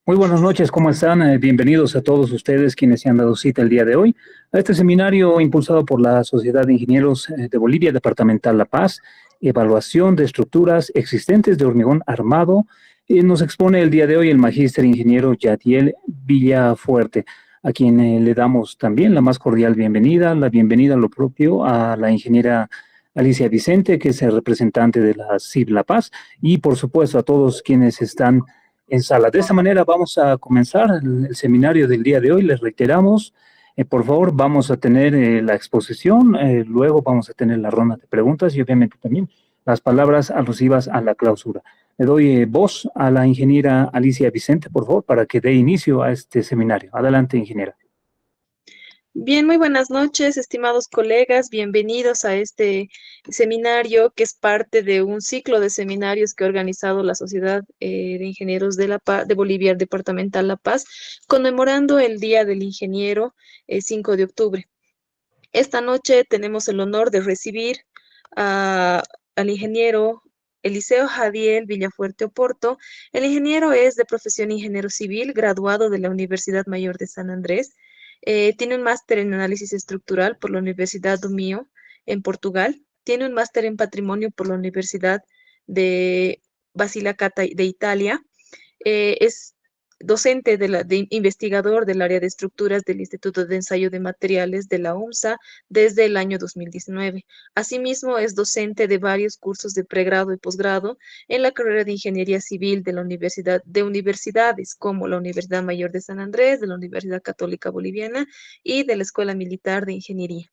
Muy buenas noches, ¿cómo están? Bienvenidos a todos ustedes quienes se han dado cita el día de hoy a este seminario impulsado por la Sociedad de Ingenieros de Bolivia, Departamental La Paz, Evaluación de Estructuras Existentes de Hormigón Armado. Nos expone el día de hoy el magíster ingeniero Yadiel Villafuerte, a quien le damos también la más cordial bienvenida, la bienvenida a lo propio a la ingeniera Alicia Vicente, que es el representante de la CIB La Paz, y por supuesto a todos quienes están en sala. De esta manera vamos a comenzar el seminario del día de hoy. Les reiteramos, por favor, vamos a tener la exposición, luego vamos a tener la ronda de preguntas y obviamente también las palabras alusivas a la clausura. Le doy voz a la ingeniera Alicia Vicente, por favor, para que dé inicio a este seminario. Adelante, ingeniera. Bien, muy buenas noches, estimados colegas. Bienvenidos a este seminario que es parte de un ciclo de seminarios que ha organizado la Sociedad de Ingenieros de La Paz, de Bolivia Departamental La Paz, conmemorando el Día del Ingeniero, 5 de octubre. Esta noche tenemos el honor de recibir a- al ingeniero Eliseo Jadiel Villafuerte Oporto. El ingeniero es de profesión ingeniero civil, graduado de la Universidad Mayor de San Andrés. Tiene un máster en análisis estructural por la Universidad do Minho en Portugal. Tiene un máster en patrimonio por la Universidad de Basilicata de Italia. Es docente investigador del área de estructuras del Instituto de Ensayo de Materiales de la UMSA desde el año 2019. Asimismo, es docente de varios cursos de pregrado y posgrado en la carrera de Ingeniería Civil de la de universidades como la Universidad Mayor de San Andrés, de la Universidad Católica Boliviana y de la Escuela Militar de Ingeniería.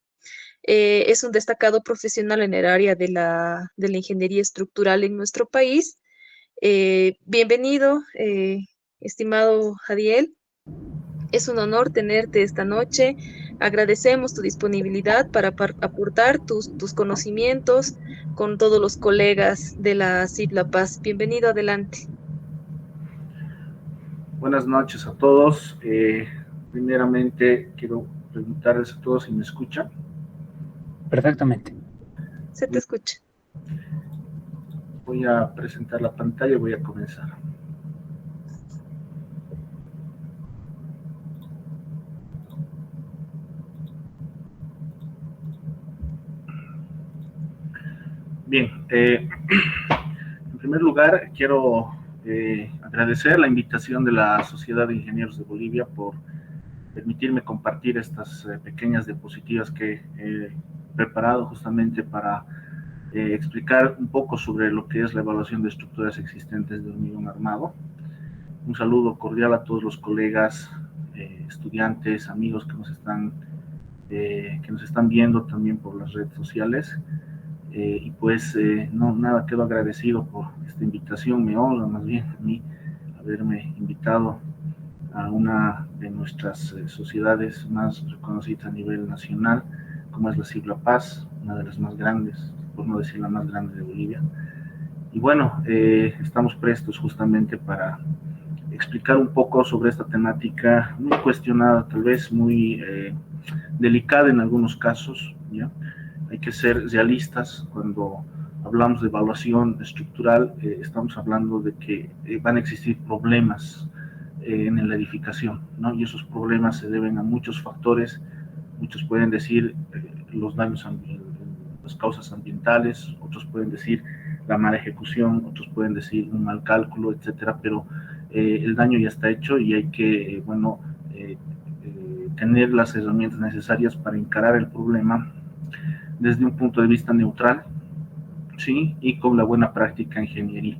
Es un destacado profesional en el área de la ingeniería estructural en nuestro país. Bienvenido, estimado Jadiel. Es un honor tenerte esta noche. Agradecemos tu disponibilidad para aportar tus conocimientos con todos los colegas de la CID La Paz. Bienvenido, adelante. Buenas noches a todos. Primeramente, quiero preguntarles a todos si me escuchan. Perfectamente. Se te escucha. Voy a presentar la pantalla y voy a comenzar. Bien, en primer lugar quiero agradecer la invitación de la Sociedad de Ingenieros de Bolivia por permitirme compartir estas pequeñas diapositivas que he preparado justamente para explicar un poco sobre lo que es la evaluación de estructuras existentes de hormigón armado. Un saludo cordial a todos los colegas, estudiantes, amigos que nos están viendo también por las redes sociales. Y pues no, nada, quedo agradecido por esta invitación. Me honra más bien a mí haberme invitado a una de nuestras sociedades más reconocidas a nivel nacional, como es la CIB La Paz, una de las más grandes, por no decir la más grande de Bolivia. Y bueno, estamos prestos justamente para explicar un poco sobre esta temática muy cuestionada, tal vez muy delicada en algunos casos, ¿ya? Hay que ser realistas cuando hablamos de evaluación estructural, estamos hablando de que van a existir problemas en la edificación, ¿no? Y esos problemas se deben a muchos factores. Muchos pueden decir los daños, las causas ambientales, otros pueden decir la mala ejecución, otros pueden decir un mal cálculo, etcétera, pero el daño ya está hecho y hay que, tener las herramientas necesarias para encarar el problema desde un punto de vista neutral, ¿sí? Y con la buena práctica ingeniería.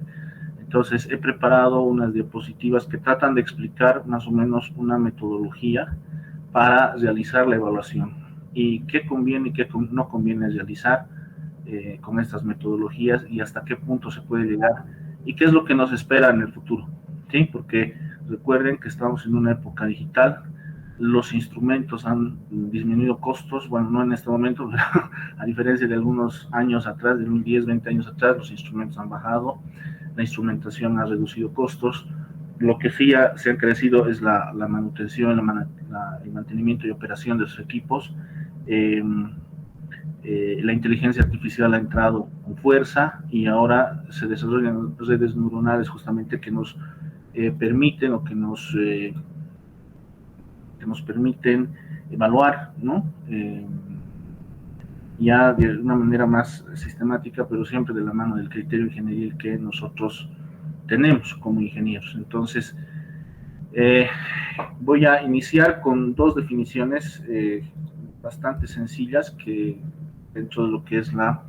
Entonces, he preparado unas diapositivas que tratan de explicar más o menos una metodología para realizar la evaluación y qué conviene y qué no conviene realizar con estas metodologías y hasta qué punto se puede llegar y qué es lo que nos espera en el futuro, ¿sí? Porque recuerden que estamos en una época digital, los instrumentos han disminuido costos, bueno, no en este momento, pero a diferencia de algunos años atrás, de unos 10, 20 años atrás, los instrumentos han bajado, la instrumentación ha reducido costos, lo que sí se ha crecido es la manutención, el mantenimiento y operación de sus equipos. La inteligencia artificial ha entrado con fuerza y ahora se desarrollan redes neuronales justamente que nos permiten o que nos permiten evaluar, ¿no? Ya de una manera más sistemática, pero siempre de la mano del criterio ingenieril que nosotros tenemos como ingenieros. Entonces, voy a iniciar con dos definiciones bastante sencillas que dentro de lo que es la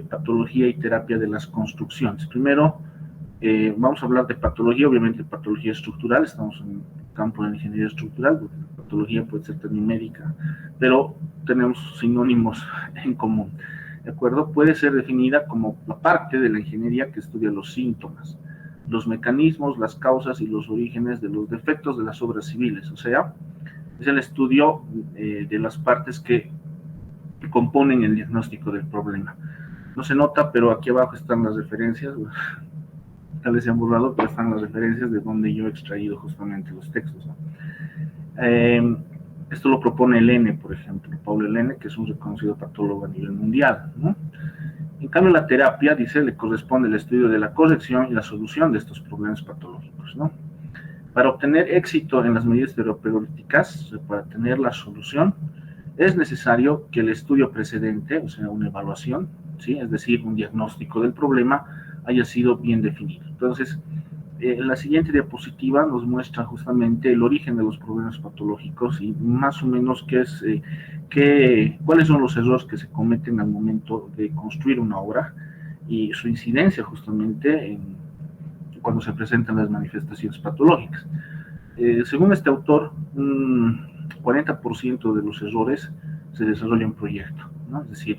patología y terapia de las construcciones. Primero, vamos a hablar de patología, obviamente patología estructural, estamos en el campo de la ingeniería estructural, porque la patología puede ser también médica, pero tenemos sinónimos en común, ¿de acuerdo? Puede ser definida como la parte de la ingeniería que estudia los síntomas, los mecanismos, las causas y los orígenes de los defectos de las obras civiles, o sea, es el estudio de las partes que componen el diagnóstico del problema. No se nota, pero aquí abajo están las referencias, tal vez se han borrado, pero están las referencias de donde yo he extraído justamente los textos, ¿no? Esto lo propone Lene, por ejemplo, Paulo Lene, que es un reconocido patólogo a nivel mundial, ¿no? En cambio, la terapia, dice, le corresponde el estudio de la corrección y la solución de estos problemas patológicos, ¿no? Para obtener éxito en las medidas terapéuticas, para tener la solución, es necesario que el estudio precedente, o sea, una evaluación, ¿sí? Es decir, un diagnóstico del problema, haya sido bien definido. Entonces, la siguiente diapositiva nos muestra justamente el origen de los problemas patológicos y más o menos cuáles son los errores que se cometen al momento de construir una obra y su incidencia justamente cuando se presentan las manifestaciones patológicas. Según este autor, un 40% de los errores se desarrolla en proyecto, ¿no? Es decir,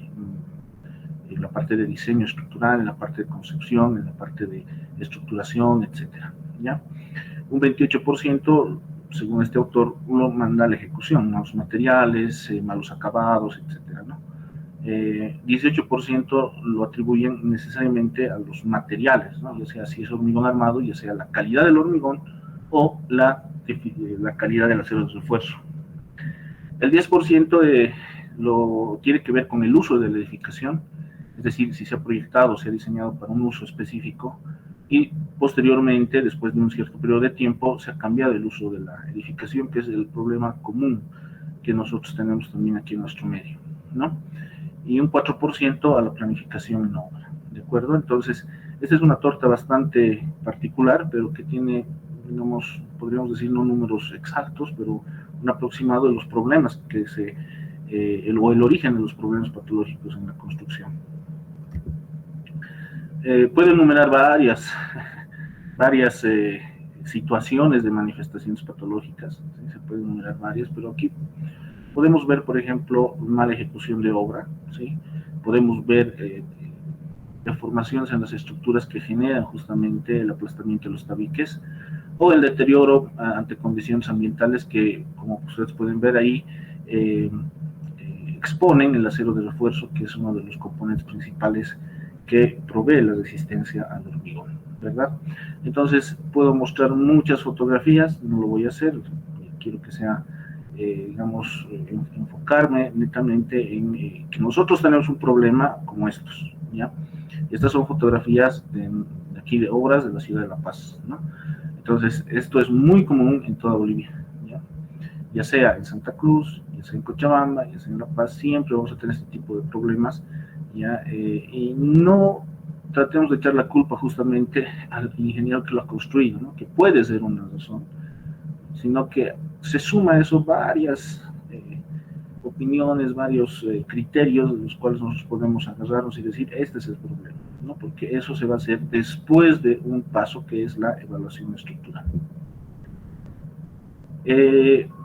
en la parte de diseño estructural, en la parte de concepción, en la parte de estructuración, etcétera, ¿ya? Un 28%, según este autor, uno manda a la ejecución, malos materiales, malos acabados, etcétera, ¿no? 18% lo atribuyen necesariamente a los materiales, ¿no? Ya sea si es hormigón armado, ya sea la calidad del hormigón o la calidad del acero de refuerzo. El 10% tiene que ver con el uso de la edificación, es decir, si se ha proyectado, se ha diseñado para un uso específico y posteriormente, después de un cierto periodo de tiempo, se ha cambiado el uso de la edificación, que es el problema común que nosotros tenemos también aquí en nuestro medio, ¿no? Y un 4% a la planificación en obra, ¿de acuerdo? Entonces, esta es una torta bastante particular, pero que tiene, digamos, podríamos decir no números exactos, pero un aproximado de los problemas o el origen de los problemas patológicos en la construcción. Puedo enumerar varias situaciones de manifestaciones patológicas, ¿sí? Se pueden enumerar varias, pero aquí podemos ver, por ejemplo, mala ejecución de obra, ¿sí? Podemos ver deformaciones en las estructuras que generan justamente el aplastamiento de los tabiques o el deterioro ante condiciones ambientales que, como ustedes pueden ver ahí, exponen el acero de refuerzo, que es uno de los componentes principales que provee la resistencia al hormigón, ¿verdad? Entonces, puedo mostrar muchas fotografías, no lo voy a hacer, quiero que sea, digamos, enfocarme netamente en que nosotros tenemos un problema como estos, ¿ya? Estas son fotografías de aquí de obras de la ciudad de La Paz, ¿no? Entonces, esto es muy común en toda Bolivia, ya sea en Santa Cruz, ya sea en Cochabamba, ya sea en La Paz, siempre vamos a tener este tipo de problemas, ¿ya? Y no tratemos de echar la culpa justamente al ingeniero que lo ha construido, ¿no? Que puede ser una razón, sino que se suma a eso varias opiniones, varios criterios de los cuales nosotros podemos agarrarnos y decir, este es el problema, ¿no? Porque eso se va a hacer después de un paso que es la evaluación estructural.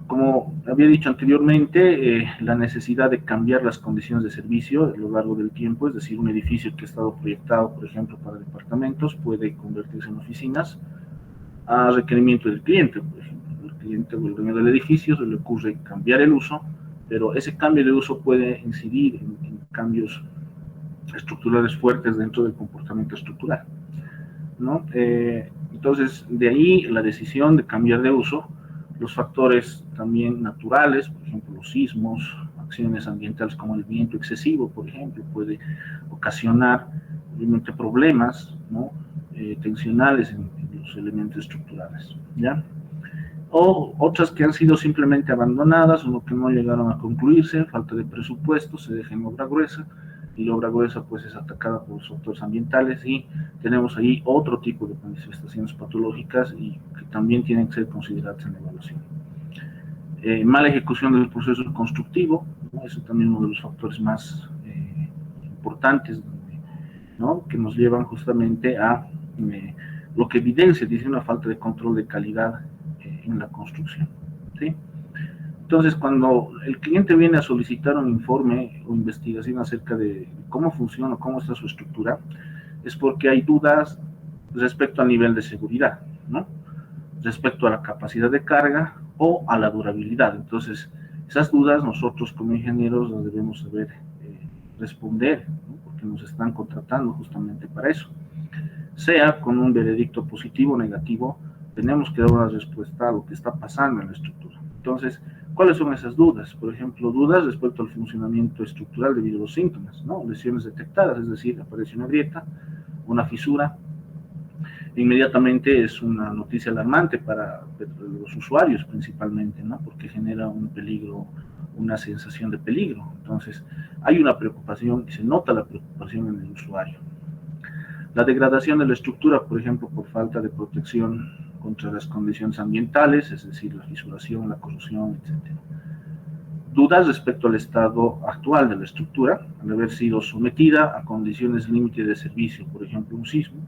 Como había dicho anteriormente, la necesidad de cambiar las condiciones de servicio a lo largo del tiempo, es decir, un edificio que ha estado proyectado, por ejemplo, para departamentos, puede convertirse en oficinas a requerimiento del cliente, por ejemplo. El cliente o el dueño del edificio se le ocurre cambiar el uso, pero ese cambio de uso puede incidir en cambios estructurales fuertes dentro del comportamiento estructural, ¿no? Entonces, de ahí la decisión de cambiar de uso. Los factores también naturales, por ejemplo, los sismos, acciones ambientales como el viento excesivo, por ejemplo, puede ocasionar obviamente problemas, ¿no? Tensionales en los elementos estructurales, ¿ya? O otras que han sido simplemente abandonadas o que no llegaron a concluirse, falta de presupuesto, se deja en obra gruesa, y la obra gruesa pues es atacada por los factores ambientales, y tenemos ahí otro tipo de manifestaciones patológicas y que también tienen que ser consideradas en la evaluación. Mala ejecución del proceso constructivo, ¿no? Eso también es uno de los factores más importantes, ¿no? Que nos llevan justamente a lo que evidencia, dice, una falta de control de calidad en la construcción, ¿sí? Entonces, cuando el cliente viene a solicitar un informe o investigación acerca de cómo funciona, cómo está su estructura, es porque hay dudas respecto al nivel de seguridad, ¿no? Respecto a la capacidad de carga o a la durabilidad. Entonces, esas dudas nosotros como ingenieros las debemos saber responder, ¿no? Porque nos están contratando justamente para eso. Sea con un veredicto positivo o negativo, tenemos que dar una respuesta a lo que está pasando en la estructura. Entonces, ¿cuáles son esas dudas? Por ejemplo, dudas respecto al funcionamiento estructural debido a los síntomas, ¿no? Lesiones detectadas, es decir, aparece una grieta, una fisura. Inmediatamente es una noticia alarmante para los usuarios principalmente, ¿no? Porque genera un peligro, una sensación de peligro. Entonces, hay una preocupación y se nota la preocupación en el usuario. La degradación de la estructura, por ejemplo, por falta de protección contra las condiciones ambientales, es decir, la fisuración, la corrosión, etc. Dudas respecto al estado actual de la estructura, al haber sido sometida a condiciones límite de servicio, por ejemplo, un sismo.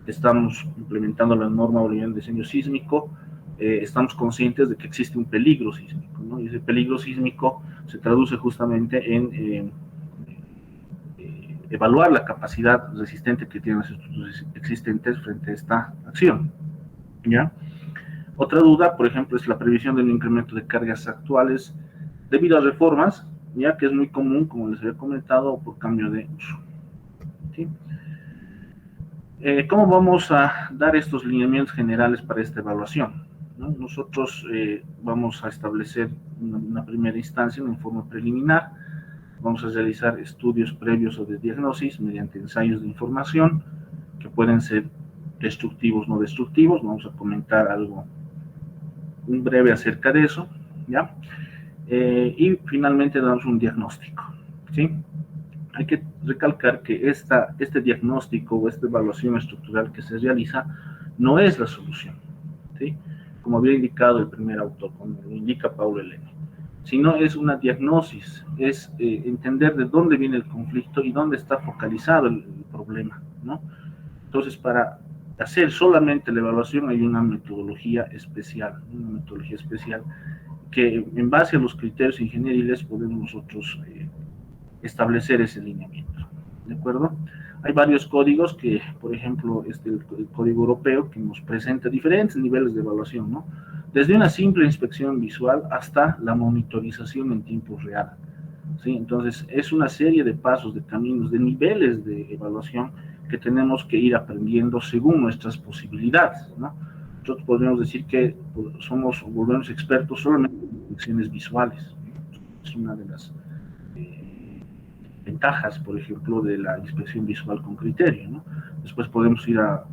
Estamos implementando la norma Boliviana de diseño sísmico, estamos conscientes de que existe un peligro sísmico, ¿no? Y ese peligro sísmico se traduce justamente en evaluar la capacidad resistente que tienen las estructuras existentes frente a esta acción, ¿ya? Otra duda, por ejemplo, es la previsión del incremento de cargas actuales debido a reformas, ya que es muy común, como les había comentado, por cambio de uso, ¿sí? ¿Cómo vamos a dar estos lineamientos generales para esta evaluación, ¿no? Nosotros vamos a establecer una primera instancia, una informe preliminar. Vamos a realizar estudios previos o de diagnosis mediante ensayos de información que pueden ser destructivos o no destructivos. Vamos a comentar algo, un breve acerca de eso, ¿ya? Y finalmente damos un diagnóstico, ¿sí? Hay que recalcar que este diagnóstico o esta evaluación estructural que se realiza no es la solución, ¿sí? Como había indicado el primer autor, como lo indica Paulo Eleni, sino es una diagnosis, es entender de dónde viene el conflicto y dónde está focalizado el problema, ¿no? Entonces, para hacer solamente la evaluación hay una metodología especial que en base a los criterios ingenieriles podemos nosotros establecer ese lineamiento, ¿de acuerdo? Hay varios códigos que, por ejemplo, el código europeo que nos presenta diferentes niveles de evaluación, ¿no? Desde una simple inspección visual hasta la monitorización en tiempo real, ¿sí? Entonces, es una serie de pasos, de caminos, de niveles de evaluación que tenemos que ir aprendiendo según nuestras posibilidades, ¿no? Nosotros podríamos decir que volvemos expertos solamente en inspecciones visuales, ¿no? Es una de las ventajas, por ejemplo, de la inspección visual con criterio, ¿no? Después podemos ir a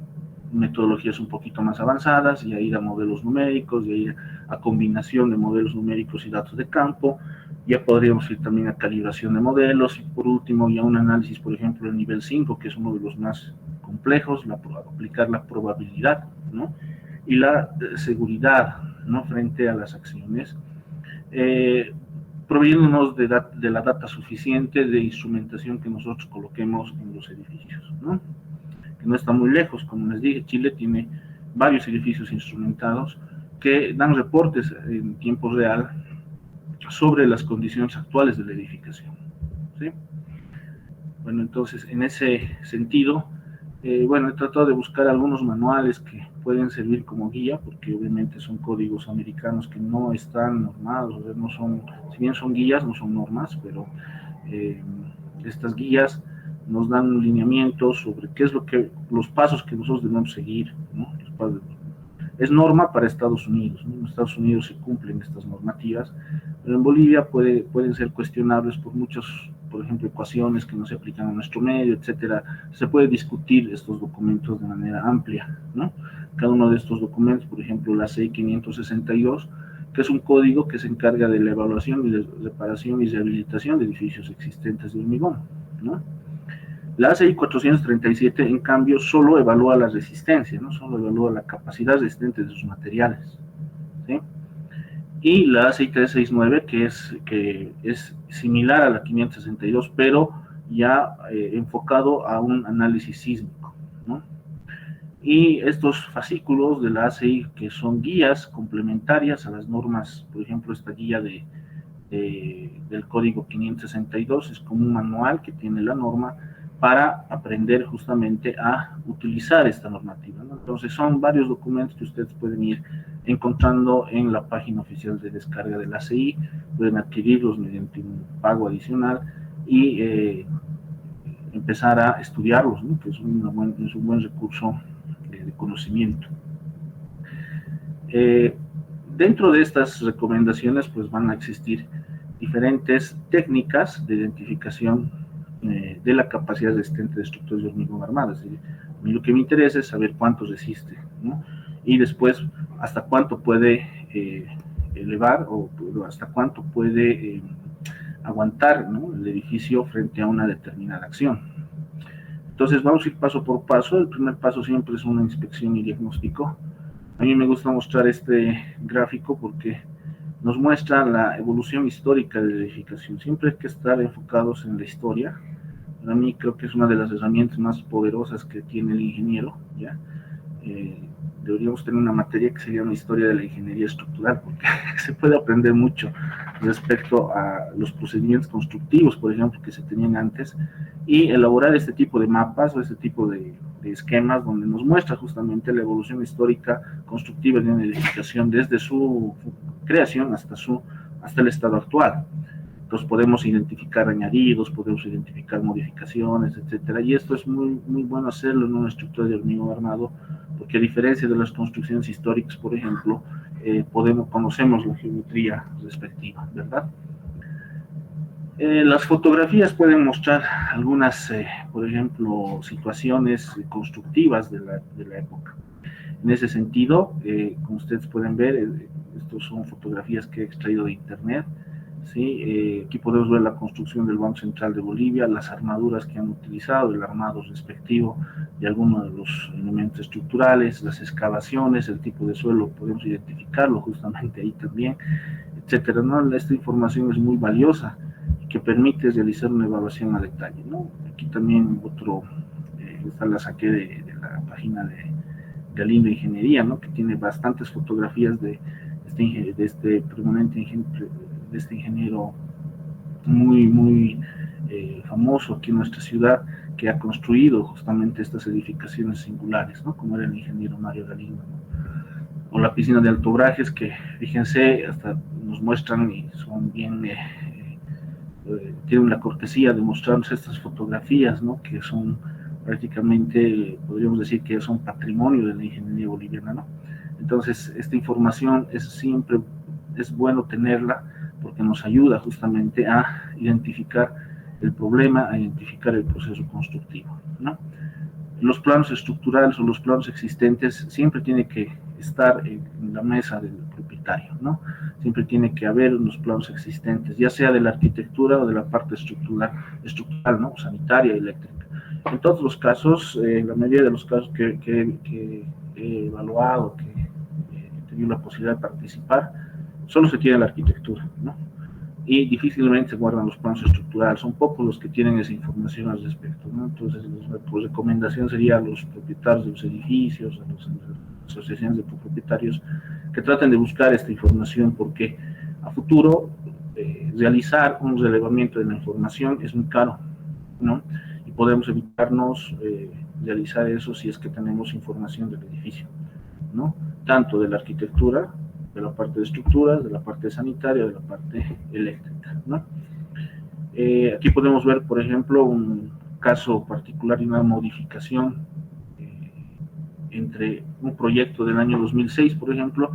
metodologías un poquito más avanzadas y a ir a modelos numéricos, y a ir a combinación de modelos numéricos y datos de campo. Ya podríamos ir también a calibración de modelos y por último ya un análisis, por ejemplo, el nivel 5, que es uno de los más complejos, aplicar la probabilidad, ¿no? Y la seguridad, ¿no? Frente a las acciones, proveyéndonos de la data suficiente de instrumentación que nosotros coloquemos en los edificios, ¿no? Que no está muy lejos, como les dije, Chile tiene varios edificios instrumentados que dan reportes en tiempo real sobre las condiciones actuales de la edificación, ¿sí? Bueno, entonces, en ese sentido, bueno, he tratado de buscar algunos manuales que pueden servir como guía, porque obviamente son códigos americanos que no están normados, o sea, no son, si bien son guías, no son normas, pero estas guías nos dan un lineamiento sobre qué es los pasos que nosotros debemos seguir, ¿no? Es norma para Estados Unidos, ¿no? En Estados Unidos se cumplen estas normativas, pero en Bolivia pueden ser cuestionables por por ejemplo, ecuaciones que no se aplican a nuestro medio, etcétera. Se puede discutir estos documentos de manera amplia, ¿no? Cada uno de estos documentos, por ejemplo, la CI 562, que es un código que se encarga de la evaluación y de reparación y rehabilitación de edificios existentes de hormigón, ¿no? La ACI 437, en cambio, solo evalúa la resistencia, ¿no? Solo evalúa la capacidad resistente de sus materiales, ¿sí? Y la ACI 369, que es similar a la 562, pero ya enfocado a un análisis sísmico, ¿no? Y estos fascículos de la ACI, que son guías complementarias a las normas, por ejemplo, esta guía del código 562 es como un manual que tiene la norma para aprender justamente a utilizar esta normativa, ¿no? Entonces son varios documentos que ustedes pueden ir encontrando en la página oficial de descarga de la ACI, pueden adquirirlos mediante un pago adicional y empezar a estudiarlos, ¿no? Que es un buen recurso de conocimiento. Dentro de estas recomendaciones pues van a existir diferentes técnicas de identificación de la capacidad resistente de estructuras de hormigón armadas. Es decir, a mí lo que me interesa es saber cuánto resiste, ¿no? Y después hasta cuánto puede elevar o hasta cuánto puede aguantar, ¿no?, el edificio frente a una determinada acción. Entonces vamos a ir paso por paso. El primer paso siempre es una inspección y diagnóstico. A mí me gusta mostrar este gráfico porque nos muestra la evolución histórica de la edificación. Siempre hay que estar enfocados en la historia. Para mí creo que es una de las herramientas más poderosas que tiene el ingeniero, ¿ya? Deberíamos tener una materia que se llama historia de la ingeniería estructural, porque se puede aprender mucho respecto a los procedimientos constructivos, por ejemplo, que se tenían antes, y elaborar este tipo de mapas o este tipo de esquemas donde nos muestra justamente la evolución histórica constructiva de una edificación desde su creación hasta el estado actual. Entonces podemos identificar añadidos, podemos identificar modificaciones, etcétera, y esto es muy, muy bueno hacerlo en una estructura de hormigón armado, porque a diferencia de las construcciones históricas, por ejemplo, conocemos la geometría respectiva, ¿verdad? Las fotografías pueden mostrar algunas, por ejemplo, situaciones constructivas de la época. En ese sentido, como ustedes pueden ver, estas son fotografías que he extraído de internet, ¿sí? Aquí podemos ver la construcción del Banco Central de Bolivia, las armaduras que han utilizado, el armado respectivo de algunos de los elementos estructurales, las excavaciones, el tipo de suelo, podemos identificarlo justamente ahí también, etcétera, ¿no? Esta información es muy valiosa y que permite realizar una evaluación a detalle, ¿no? Aquí también esta la saqué de la página de Galindo Ingeniería, ¿no?, que tiene bastantes fotografías de este permanente de este ingeniero muy, muy famoso aquí en nuestra ciudad, que ha construido justamente estas edificaciones singulares, ¿no?, como era el ingeniero Mario Galindo, ¿no? O la piscina de Alto Brajes, que fíjense, hasta nos muestran y son bien, tienen la cortesía de mostrarnos estas fotografías, ¿no?, que son prácticamente, podríamos decir que son patrimonio de la ingeniería boliviana, ¿no? Entonces, esta información siempre es bueno tenerla, porque nos ayuda justamente a identificar el problema, a identificar el proceso constructivo, ¿no? Los planos estructurales o los planos existentes siempre tienen que estar en la mesa del propietario, ¿no? Siempre tiene que haber unos planos existentes, ya sea de la arquitectura o de la parte estructural, ¿no?, sanitaria, eléctrica. En todos los casos, la mayoría de los casos que he evaluado, que he tenido la posibilidad de participar, solo se tiene la arquitectura, ¿no? Y difícilmente se guardan los planos estructurales, son pocos los que tienen esa información al respecto, ¿no? Entonces, la recomendación sería a los propietarios de los edificios, a las asociaciones de copropietarios, que traten de buscar esta información, porque a futuro realizar un relevamiento de la información es muy caro, ¿no? Y podemos evitarnos realizar eso si es que tenemos información del edificio, ¿no? Tanto de la arquitectura, de la parte de estructuras, de la parte sanitaria, de la parte eléctrica, ¿no? Aquí podemos ver, por ejemplo, un caso particular y una modificación entre un proyecto del año 2006, por ejemplo,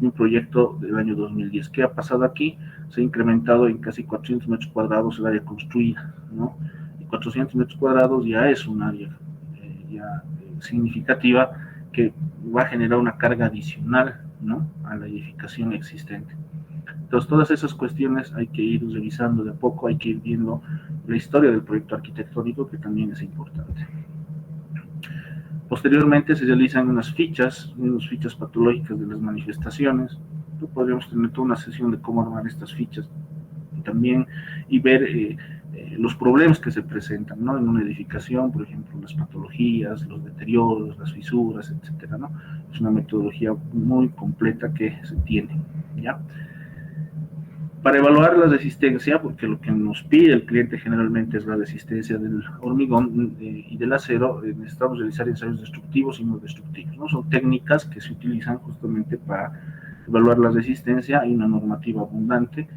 y un proyecto del año 2010. ¿Qué ha pasado aquí? Se ha incrementado en casi 400 metros cuadrados el área construida, ¿no? Y 400 metros cuadrados ya es un área significativa que va a generar una carga adicional, ¿no?, a la edificación existente. Entonces, todas esas cuestiones hay que ir revisando de a poco, hay que ir viendo la historia del proyecto arquitectónico, que también es importante. Posteriormente se realizan unas fichas patológicas de las manifestaciones. Podríamos tener toda una sesión de cómo armar estas fichas también y ver los problemas que se presentan, ¿no?, en una edificación, por ejemplo, las patologías, los deterioros, las fisuras, etcétera, ¿no? Es una metodología muy completa que se tiene, ¿ya? Para evaluar la resistencia, porque lo que nos pide el cliente generalmente es la resistencia del hormigón y del acero, necesitamos realizar ensayos destructivos y no destructivos, ¿no? Son técnicas que se utilizan justamente para evaluar la resistencia. Hay una normativa abundante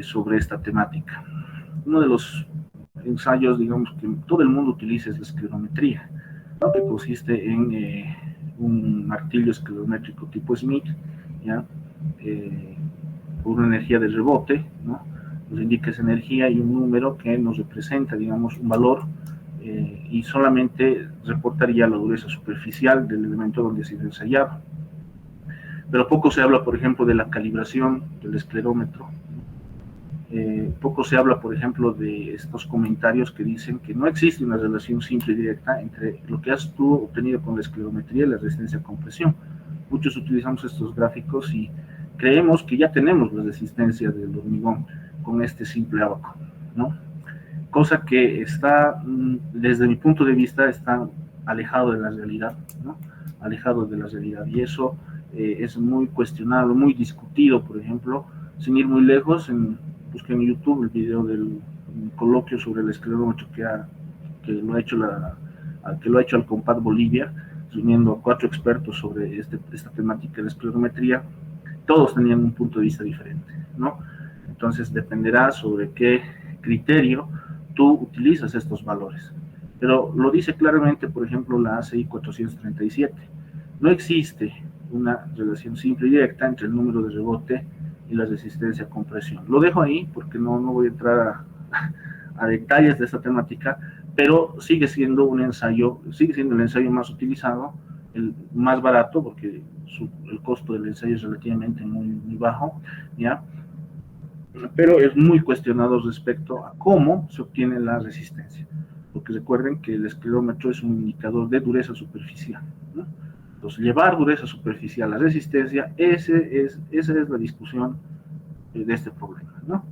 sobre esta temática. Uno de los ensayos, digamos, que todo el mundo utiliza es la esclerometría, ¿no?, que consiste en un martillo esclerométrico tipo Smith, ¿ya? Por una energía de rebote, ¿no?, nos indica esa energía y un número que nos representa, digamos, un valor, y solamente reportaría la dureza superficial del elemento donde ha sido ensayado. Pero poco se habla, por ejemplo, de la calibración del esclerómetro. Poco se habla, por ejemplo, de estos comentarios que dicen que no existe una relación simple y directa entre lo que has tú obtenido con la esclerometría y la resistencia a compresión. Muchos utilizamos estos gráficos y creemos que ya tenemos la resistencia del hormigón con este simple ábaco, ¿no? Cosa que está, desde mi punto de vista, está alejado de la realidad, ¿no? Alejado de la realidad, y eso es muy cuestionado, muy discutido. Por ejemplo, sin ir muy lejos, busquen en YouTube el video del coloquio sobre el esclerómetro que lo ha hecho al Compat Bolivia, reuniendo a 4 expertos sobre esta temática de la esclerometría. Todos tenían un punto de vista diferente, ¿no? Entonces dependerá sobre qué criterio tú utilizas estos valores. Pero lo dice claramente, por ejemplo, la ACI 437. No existe una relación simple y directa entre el número de rebote y la resistencia a compresión. Lo dejo ahí porque no voy a entrar a detalles de esta temática, pero sigue siendo el ensayo más utilizado, el más barato, porque el costo del ensayo es relativamente muy bajo, ¿ya? Pero es muy cuestionado respecto a cómo se obtiene la resistencia, porque recuerden que el esclerómetro es un indicador de dureza superficial, ¿no? Entonces, llevar dureza superficial a resistencia, esa es la discusión de este problema, ¿no?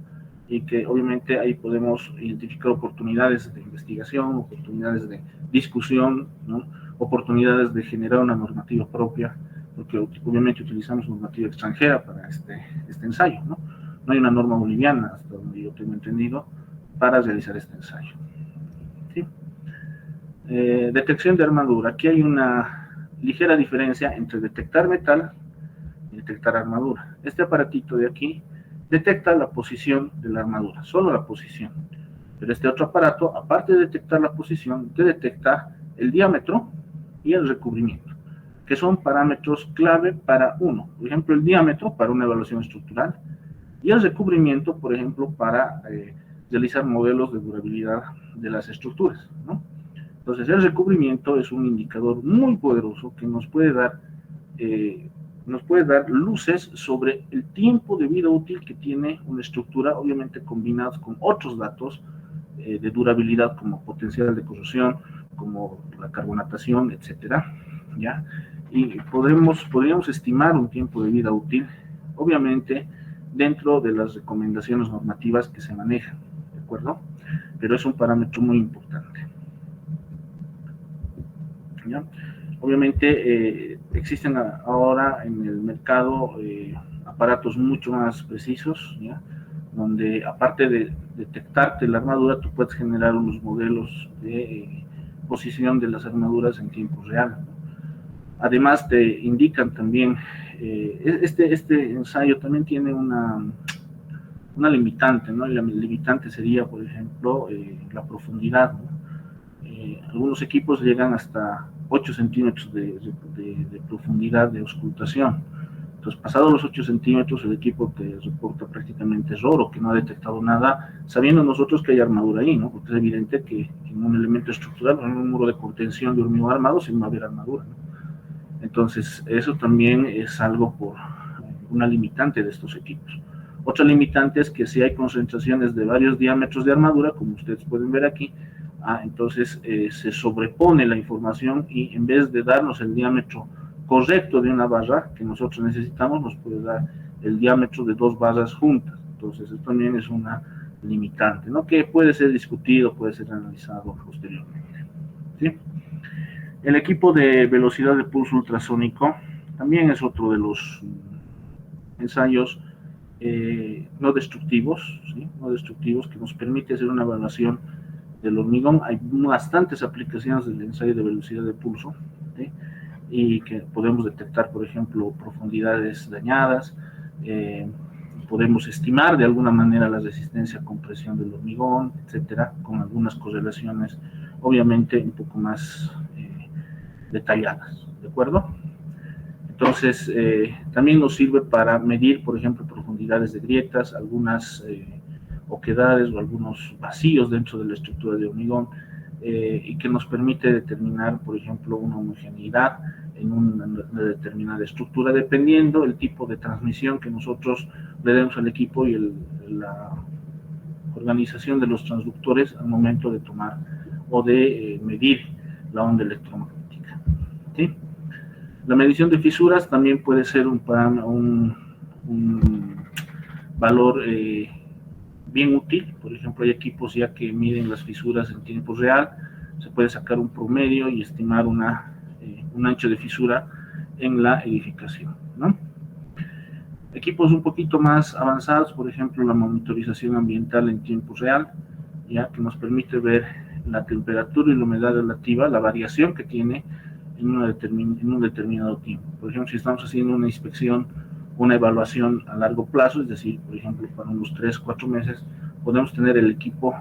Y que obviamente ahí podemos identificar oportunidades de investigación, oportunidades de discusión, ¿no?, oportunidades de generar una normativa propia, porque obviamente utilizamos normativa extranjera para este ensayo, ¿no? No hay una norma boliviana, hasta donde yo tengo entendido, para realizar este ensayo, ¿sí? Detección de armadura. Aquí hay una ligera diferencia entre detectar metal y detectar armadura. Este aparatito de aquí detecta la posición de la armadura, solo la posición. Pero este otro aparato, aparte de detectar la posición, te detecta el diámetro y el recubrimiento, que son parámetros clave para uno. Por ejemplo, el diámetro para una evaluación estructural y el recubrimiento, por ejemplo, para realizar modelos de durabilidad de las estructuras, ¿no? Entonces, el recubrimiento es un indicador muy poderoso que nos puede dar luces sobre el tiempo de vida útil que tiene una estructura, obviamente combinados con otros datos de durabilidad, como potencial de corrosión, como la carbonatación, etcétera, ¿ya? Y podríamos estimar un tiempo de vida útil, obviamente dentro de las recomendaciones normativas que se manejan, ¿de acuerdo? Pero es un parámetro muy importante, ¿ya? Obviamente existen ahora en el mercado aparatos mucho más precisos, ¿ya?, donde aparte de detectarte la armadura, tú puedes generar unos modelos de posición de las armaduras en tiempo real, ¿no? Además te indican también, este ensayo también tiene una limitante, ¿no? Y la limitante sería, por ejemplo, la profundidad, ¿no? Algunos equipos llegan hasta 8 centímetros de profundidad de auscultación, Entonces, pasados los 8 centímetros, el equipo te reporta prácticamente error o que no ha detectado nada, sabiendo nosotros que hay armadura ahí, ¿no? Porque es evidente que en un elemento estructural, en un muro de contención de hormigón armado, sí va a haber armadura, ¿no? Entonces, eso también es algo por una limitante de estos equipos. Otra limitante es que si hay concentraciones de varios diámetros de armadura, como ustedes pueden ver aquí, entonces se sobrepone la información y en vez de darnos el diámetro correcto de una barra que nosotros necesitamos, nos puede dar el diámetro de 2 barras juntas. Entonces, eso también es una limitante, ¿no? Que puede ser discutido, puede ser analizado posteriormente, ¿sí? El equipo de velocidad de pulso ultrasónico también es otro de los ensayos no destructivos, ¿sí? No destructivos, que nos permite hacer una evaluación del hormigón. Hay bastantes aplicaciones del ensayo de velocidad de pulso, ¿sí? Y que podemos detectar, por ejemplo, profundidades dañadas, podemos estimar de alguna manera la resistencia a compresión del hormigón, etcétera, con algunas correlaciones, obviamente, un poco más detalladas, ¿de acuerdo? Entonces, también nos sirve para medir, por ejemplo, profundidades de grietas, algunas oquedades o algunos vacíos dentro de la estructura de hormigón, y que nos permite determinar, por ejemplo, una homogeneidad en una determinada estructura, dependiendo el tipo de transmisión que nosotros le demos al equipo y la organización de los transductores al momento de tomar o de medir la onda electromagnética, ¿sí? La medición de fisuras también puede ser un valor bien útil. Por ejemplo, hay equipos ya que miden las fisuras en tiempo real, se puede sacar un promedio y estimar un ancho de fisura en la edificación, ¿no? Equipos un poquito más avanzados, por ejemplo, la monitorización ambiental en tiempo real, ya que nos permite ver la temperatura y la humedad relativa, la variación que tiene en un determinado tiempo. Por ejemplo, si estamos haciendo una inspección, una evaluación a largo plazo, es decir, por ejemplo, para unos 3-4 meses, podemos tener el equipo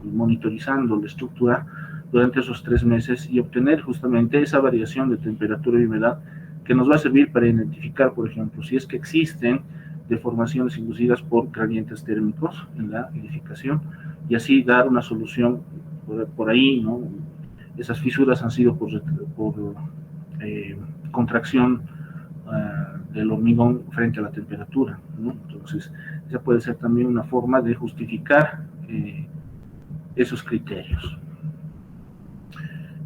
monitorizando la estructura durante esos 3 meses y obtener justamente esa variación de temperatura y humedad que nos va a servir para identificar, por ejemplo, si es que existen deformaciones inducidas por gradientes térmicos en la edificación y así dar una solución por ahí, ¿no? Esas fisuras han sido por contracción del hormigón frente a la temperatura, ¿no? Entonces, esa puede ser también una forma de justificar esos criterios.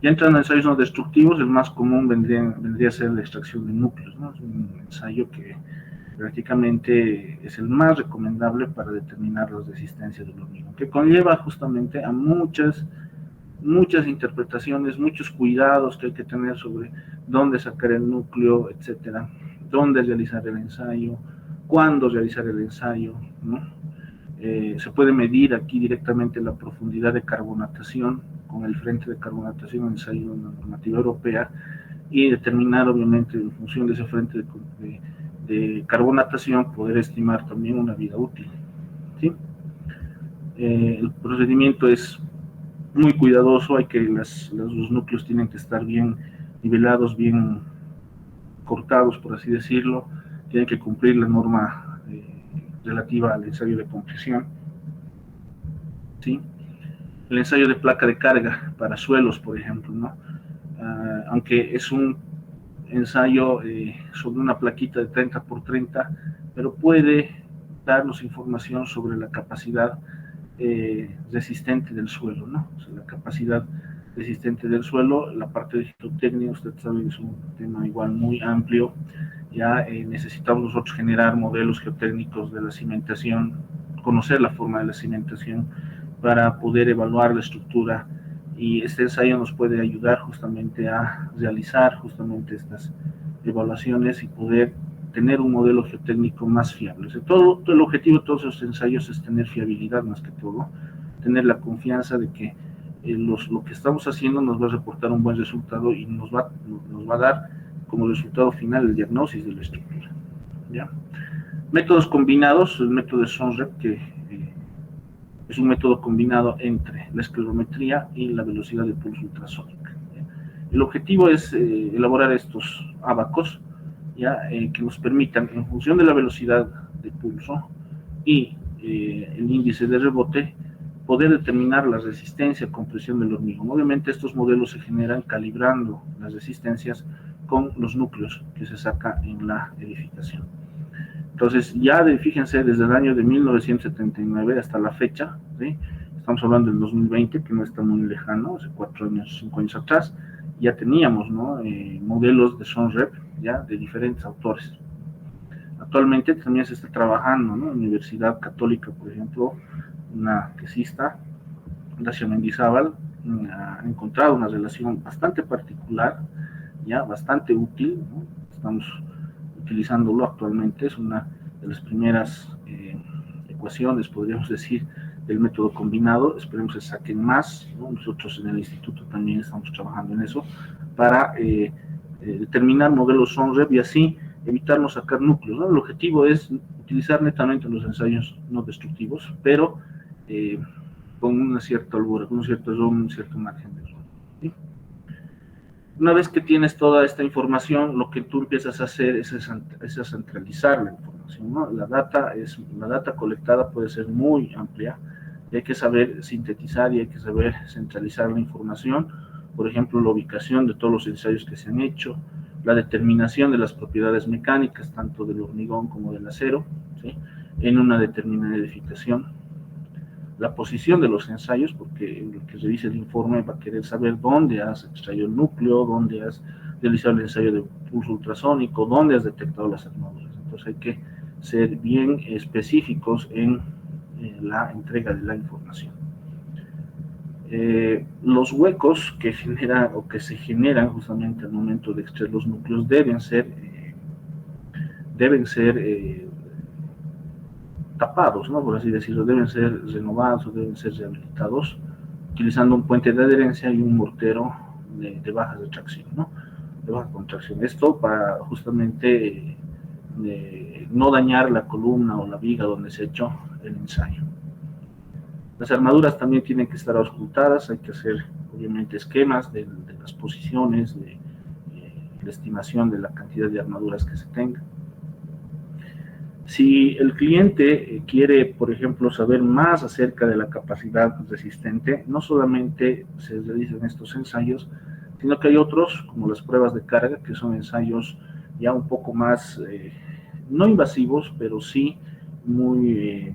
Ya entran ensayos no destructivos, el más común vendría a ser la extracción de núcleos, ¿no? Es un ensayo que prácticamente es el más recomendable para determinar las resistencias del hormigón, que conlleva justamente a muchas interpretaciones, muchos cuidados que hay que tener sobre dónde sacar el núcleo, etcétera, dónde realizar el ensayo, cuándo realizar el ensayo, ¿no? Se puede medir aquí directamente la profundidad de carbonatación con el frente de carbonatación en ensayo de una normativa europea y determinar, obviamente, en función de ese frente de carbonatación, poder estimar también una vida útil, ¿sí? El procedimiento es muy cuidadoso, hay que los núcleos tienen que estar bien nivelados, bien cortados, por así decirlo, tienen que cumplir la norma relativa al ensayo de compresión, ¿sí? El ensayo de placa de carga para suelos, por ejemplo, ¿no? Aunque es un ensayo sobre una plaquita de 30 por 30, pero puede darnos información sobre la capacidad resistente del suelo, ¿no? O sea, la capacidad resistente del suelo, la parte de geotecnia, usted sabe, es un tema igual muy amplio. Ya necesitamos nosotros generar modelos geotécnicos de la cimentación, conocer la forma de la cimentación para poder evaluar la estructura, y este ensayo nos puede ayudar justamente a realizar justamente estas evaluaciones y poder tener un modelo geotécnico más fiable. O sea, todo el objetivo de todos esos ensayos es tener fiabilidad más que todo, tener la confianza de que lo que estamos haciendo nos va a reportar un buen resultado y nos va a dar como resultado final el diagnóstico de la estructura, ¿ya? Métodos combinados, el método de SONREP, que es un método combinado entre la esclerometría y la velocidad de pulso ultrasónica, ¿ya? El objetivo es elaborar estos ábacos ya, que nos permitan, en función de la velocidad de pulso y el índice de rebote, poder determinar la resistencia con presión del hormigón. Obviamente estos modelos se generan calibrando las resistencias con los núcleos que se saca en la edificación. Entonces, ya fíjense, desde el año de 1979 hasta la fecha, ¿sí? Estamos hablando del 2020, que no está muy lejano, hace 4 años, 5 años atrás, ya teníamos, ¿no? Modelos de SONREP, ya de diferentes autores. Actualmente también se está trabajando, ¿no? Universidad Católica, por ejemplo, una quesista, Gracia Mendizábal, ha encontrado una relación bastante particular, ya bastante útil, ¿no? Estamos utilizándolo actualmente, es una de las primeras ecuaciones, podríamos decir, del método combinado. Esperemos que saquen más, ¿no? Nosotros en el instituto también estamos trabajando en eso, para determinar modelos SONREP y así evitarnos sacar núcleos, ¿no? El objetivo es utilizar netamente los ensayos no destructivos, pero con una cierta holgura, con un cierto error, un cierto margen de error, ¿sí? Una vez que tienes toda esta información, lo que tú empiezas a hacer es a centralizar la información, ¿no? La data colectada puede ser muy amplia, y hay que saber sintetizar y hay que saber centralizar la información. Por ejemplo, la ubicación de todos los ensayos que se han hecho, la determinación de las propiedades mecánicas, tanto del hormigón como del acero, ¿sí? En una determinada edificación. La posición de los ensayos, porque el que revise el informe va a querer saber dónde has extraído el núcleo, dónde has realizado el ensayo de pulso ultrasónico, dónde has detectado las armaduras. Entonces hay que ser bien específicos en la entrega de la información. Los huecos que generan o que se generan justamente al momento de extraer los núcleos deben ser tapados, ¿no? Por así decirlo, deben ser renovados o deben ser rehabilitados utilizando un puente de adherencia y un mortero de baja retracción, ¿no? De baja contracción. Esto para justamente no dañar la columna o la viga donde se ha hecho el ensayo. Las armaduras también tienen que estar auscultadas, hay que hacer obviamente esquemas de las posiciones, de la estimación de la cantidad de armaduras que se tenga. Si el cliente quiere, por ejemplo, saber más acerca de la capacidad resistente, no solamente se realizan estos ensayos, sino que hay otros, como las pruebas de carga, que son ensayos ya un poco más, no invasivos, pero sí muy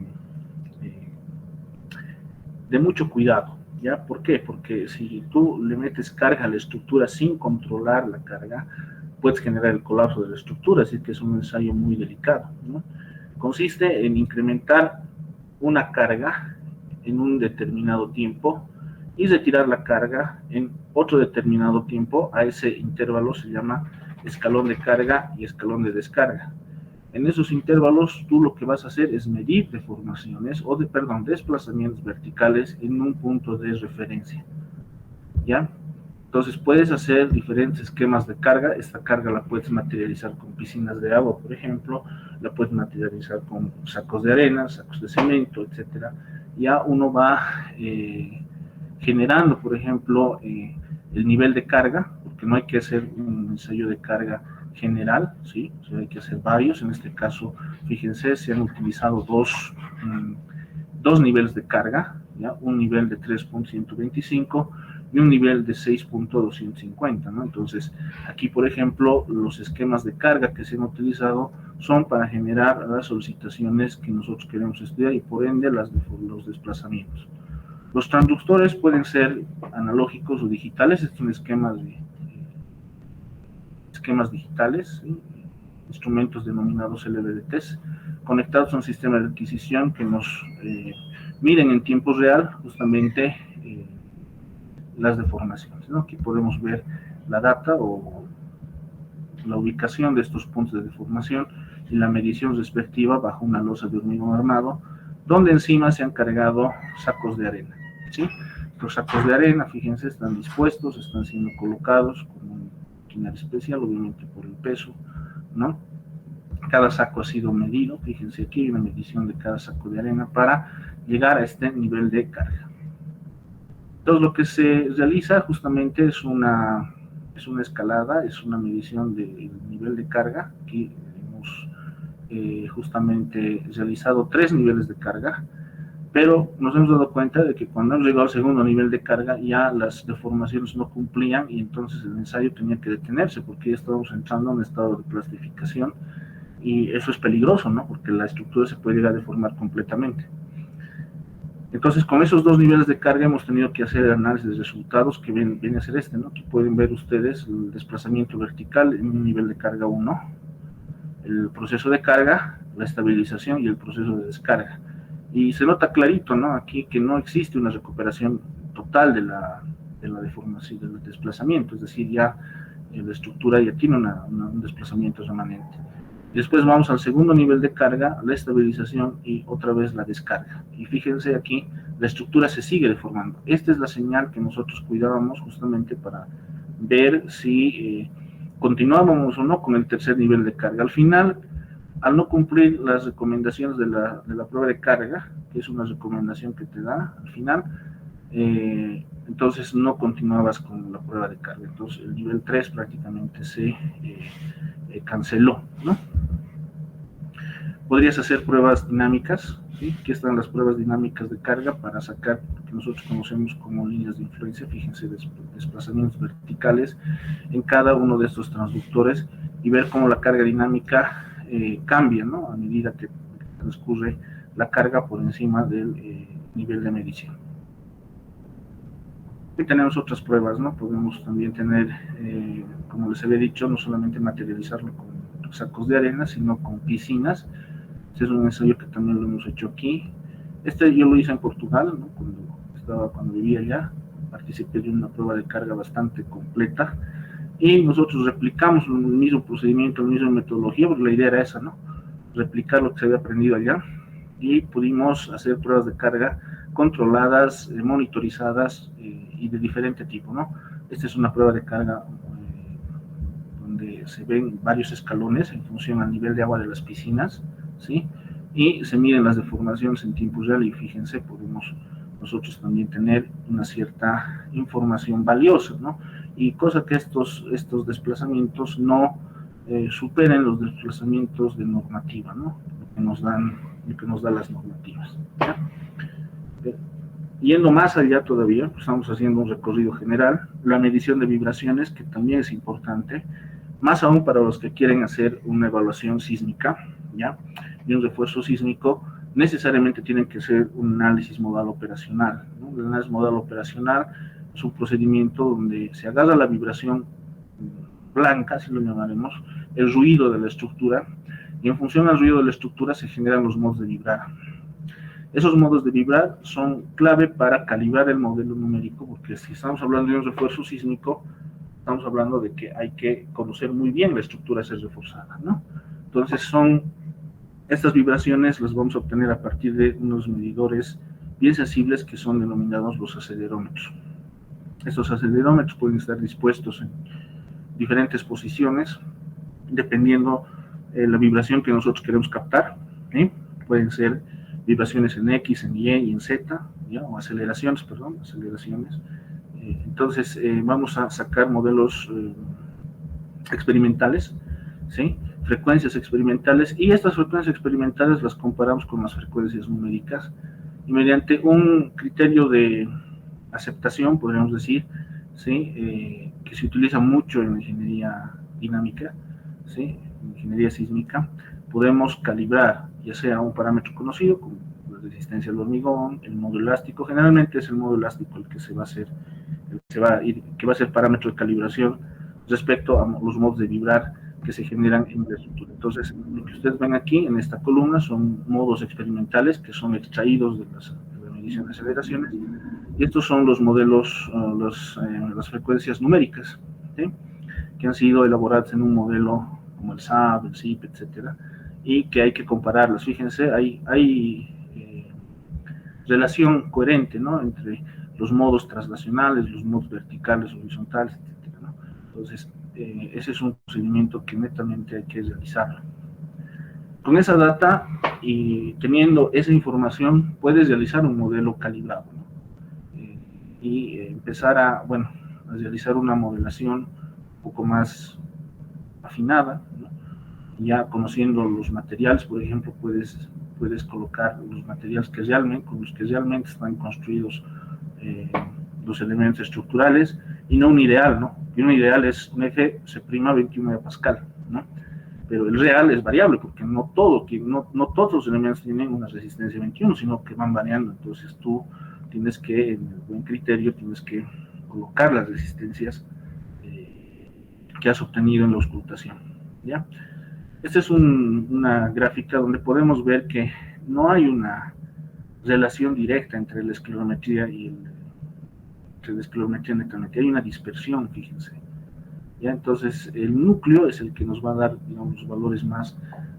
de mucho cuidado, ¿ya? ¿Por qué? Porque si tú le metes carga a la estructura sin controlar la carga, puedes generar el colapso de la estructura, así que es un ensayo muy delicado, ¿no? Consiste en incrementar una carga en un determinado tiempo y retirar la carga en otro determinado tiempo. A ese intervalo se llama escalón de carga y escalón de descarga. En esos intervalos tú lo que vas a hacer es medir deformaciones desplazamientos verticales en un punto de referencia, ¿ya? Entonces puedes hacer diferentes esquemas de carga. Esta carga la puedes materializar con piscinas de agua, por ejemplo, la puedes materializar con sacos de arena, sacos de cemento, etcétera. Ya uno va generando, por ejemplo, el nivel de carga, porque no hay que hacer un ensayo de carga general, ¿sí? O sea, hay que hacer varios. En este caso, fíjense, se han utilizado dos niveles de carga, ¿ya? Un nivel de 3.125 y un nivel de 6.250, ¿no? Entonces, aquí, por ejemplo, los esquemas de carga que se han utilizado son para generar las solicitaciones que nosotros queremos estudiar y, por ende, los desplazamientos. Los transductores pueden ser analógicos o digitales. Estos son esquemas digitales, ¿sí? Instrumentos denominados LVDTs, conectados a un sistema de adquisición que nos miden en tiempo real justamente las deformaciones, ¿no? Aquí podemos ver la data o la ubicación de estos puntos de deformación y la medición respectiva bajo una losa de hormigón armado, donde encima se han cargado sacos de arena, ¿sí? Los sacos de arena, fíjense, están dispuestos, están siendo colocados con un maquinaria especial, obviamente por el peso, ¿no? Cada saco ha sido medido, fíjense aquí hay una medición de cada saco de arena para llegar a este nivel de carga. Entonces lo que se realiza justamente es una es una escalada, es una medición del nivel de carga. Aquí hemos justamente realizado 3 niveles de carga, pero nos hemos dado cuenta de que cuando hemos llegado al segundo nivel de carga ya las deformaciones no cumplían y entonces el ensayo tenía que detenerse porque ya estábamos entrando en un estado de plastificación y eso es peligroso, ¿no? Porque la estructura se puede llegar a deformar completamente. Entonces, con esos 2 niveles de carga hemos tenido que hacer análisis de resultados que viene a ser este, ¿no? Aquí pueden ver ustedes el desplazamiento vertical en un nivel de carga 1, el proceso de carga, la estabilización y el proceso de descarga. Y se nota clarito, ¿no? Aquí que no existe una recuperación total de la deformación, del desplazamiento, es decir, ya la estructura ya tiene un desplazamiento remanente. Después vamos al segundo nivel de carga, la estabilización y otra vez la descarga. Y fíjense aquí, la estructura se sigue deformando. Esta es la señal que nosotros cuidábamos justamente para ver si continuábamos o no con el tercer nivel de carga. Al final, al no cumplir las recomendaciones de la prueba de carga, que es una recomendación que te da al final, entonces no continuabas con la prueba de carga. Entonces el nivel 3 prácticamente se canceló, ¿no? Podrías hacer pruebas dinámicas, ¿sí? Aquí están las pruebas dinámicas de carga para sacar lo que nosotros conocemos como líneas de influencia. Fíjense, desplazamientos verticales en cada uno de estos transductores y ver cómo la carga dinámica cambia, ¿no? A medida que transcurre la carga por encima del nivel de medición. Y tenemos otras pruebas, ¿no? Podemos también tener, como les había dicho, no solamente materializarlo con sacos de arena, sino con piscinas. Este es un ensayo que también lo hemos hecho aquí. Yo lo hice en Portugal, ¿no? Cuando vivía allá, participé de una prueba de carga bastante completa y nosotros replicamos el mismo procedimiento, la misma metodología, porque la idea era esa, ¿no? Replicar lo que se había aprendido allá y pudimos hacer pruebas de carga controladas, monitorizadas y de diferente tipo, ¿no? Esta es una prueba de carga donde se ven varios escalones en función al nivel de agua de las piscinas, ¿sí? Y se miden las deformaciones en tiempo real y fíjense, podemos nosotros también tener una cierta información valiosa, ¿no? Y cosa que estos desplazamientos no superen los desplazamientos de normativa, ¿no? Lo que nos dan las normativas, ¿ya? Yendo más allá todavía, pues estamos haciendo un recorrido general, la medición de vibraciones, que también es importante, más aún para los que quieren hacer una evaluación sísmica, ¿ya? Y un refuerzo sísmico, necesariamente tienen que ser un análisis modal operacional, ¿no? El análisis modal operacional es un procedimiento donde se agarra la vibración blanca, así lo llamaremos, el ruido de la estructura, y en función al ruido de la estructura se generan los modos de vibrar. Esos modos de vibrar son clave para calibrar el modelo numérico, porque si estamos hablando de un refuerzo sísmico, estamos hablando de que hay que conocer muy bien la estructura a ser reforzada, ¿no? Entonces estas vibraciones las vamos a obtener a partir de unos medidores bien sensibles que son denominados los acelerómetros. Estos acelerómetros pueden estar dispuestos en diferentes posiciones, dependiendo la vibración que nosotros queremos captar, ¿sí? Pueden ser vibraciones en X, en Y y en Z, ¿ya? O aceleraciones. Entonces vamos a sacar modelos experimentales, ¿sí? Frecuencias experimentales, y estas frecuencias experimentales las comparamos con las frecuencias numéricas, y mediante un criterio de aceptación, podríamos decir, ¿sí? Que se utiliza mucho en ingeniería dinámica, ¿sí? En ingeniería sísmica, podemos calibrar ya sea un parámetro conocido como la resistencia al hormigón, el modo elástico. Generalmente es el modo elástico el que se va a hacer, que va a ser parámetro de calibración respecto a los modos de vibrar que se generan en la estructura. Entonces, lo que ustedes ven aquí en esta columna son modos experimentales que son extraídos de la medición de aceleraciones, y estos son los modelos, las frecuencias numéricas, ¿sí? Que han sido elaboradas en un modelo como el SAB, el SIP, etcétera, y que hay que compararlas. Fíjense, hay relación coherente, ¿no? Entre los modos traslacionales, los modos verticales, horizontales, etcétera, ¿no? Entonces, ese es un procedimiento que netamente hay que realizarlo. Con esa data y teniendo esa información, puedes realizar un modelo calibrado, ¿no? Y empezar a realizar una modelación poco más afinada, ¿no? Ya conociendo los materiales, por ejemplo, puedes colocar los materiales con los que realmente están construidos los elementos estructurales, y no un ideal, ¿no? Y un ideal es un eje C'21 de Pascal, ¿no? Pero el real es variable, porque no todos los elementos tienen una resistencia 21, sino que van variando. Entonces tú tienes que, en el buen criterio, tienes que colocar las resistencias que has obtenido en la auscultación, ¿ya? Esta es una gráfica donde podemos ver que no hay una relación directa entre la esclerometría y hay una dispersión, fíjense. ¿Ya? Entonces, el núcleo es el que nos va a dar, digamos, los valores más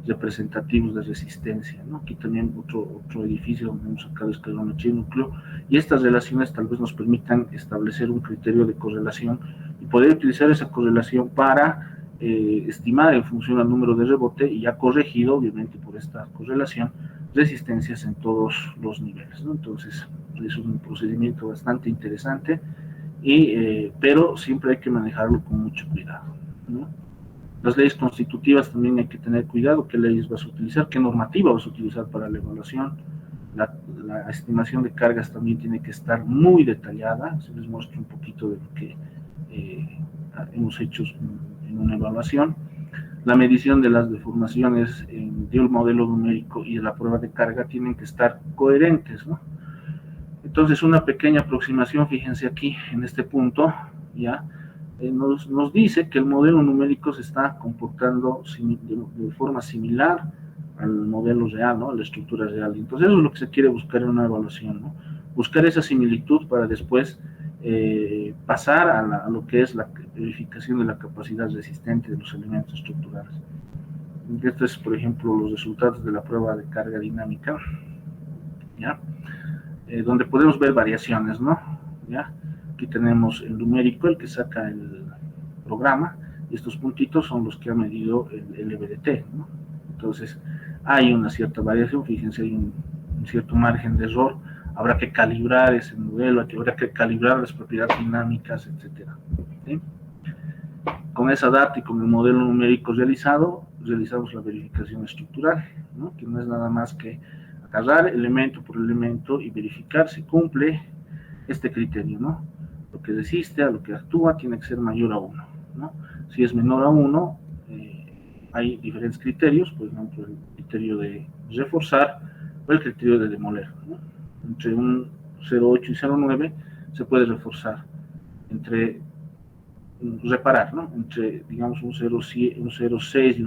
representativos de resistencia, ¿no? Aquí también otro edificio donde hemos sacado esclerometría y núcleo, y estas relaciones tal vez nos permitan establecer un criterio de correlación y poder utilizar esa correlación para estimar en función al número de rebote, y ya corregido, obviamente, por esta correlación, resistencias en todos los niveles, ¿no? Entonces, es un procedimiento bastante interesante, pero siempre hay que manejarlo con mucho cuidado, ¿no? Las leyes constitutivas también hay que tener cuidado, qué leyes vas a utilizar, qué normativa vas a utilizar para la evaluación. La estimación de cargas también tiene que estar muy detallada. Se les muestra un poquito de lo que hemos hecho en una evaluación. La medición de las deformaciones de un modelo numérico y de la prueba de carga tienen que estar coherentes, ¿no? Entonces, una pequeña aproximación, fíjense aquí, en este punto, ya, nos dice que el modelo numérico se está comportando de forma similar al modelo real, ¿no? A la estructura real. Entonces, eso es lo que se quiere buscar en una evaluación, ¿no? Buscar esa similitud para después pasar a lo que es la verificación de la capacidad resistente de los elementos estructurales. Estos es, por ejemplo, los resultados de la prueba de carga dinámica, ¿ya? Donde podemos ver variaciones, ¿no? ¿Ya? Aquí tenemos el numérico, el que saca el programa, y estos puntitos son los que ha medido el EBDT, ¿no? Entonces, hay una cierta variación, fíjense, hay un cierto margen de error, habrá que calibrar ese modelo, habrá que calibrar las propiedades dinámicas, etcétera, ¿sí? Con esa data y con el modelo numérico realizamos la verificación estructural, ¿no? Que no es nada más que agarrar elemento por elemento y verificar si cumple este criterio, ¿no? Lo que resiste a lo que actúa tiene que ser mayor a 1, ¿no? Si es menor a 1, hay diferentes criterios, por ejemplo, el criterio de reforzar o el criterio de demoler, ¿no? Entre un 0,8 y 0,9 se puede reforzar, entre reparar, ¿no? Entre, digamos, un 0,6 y un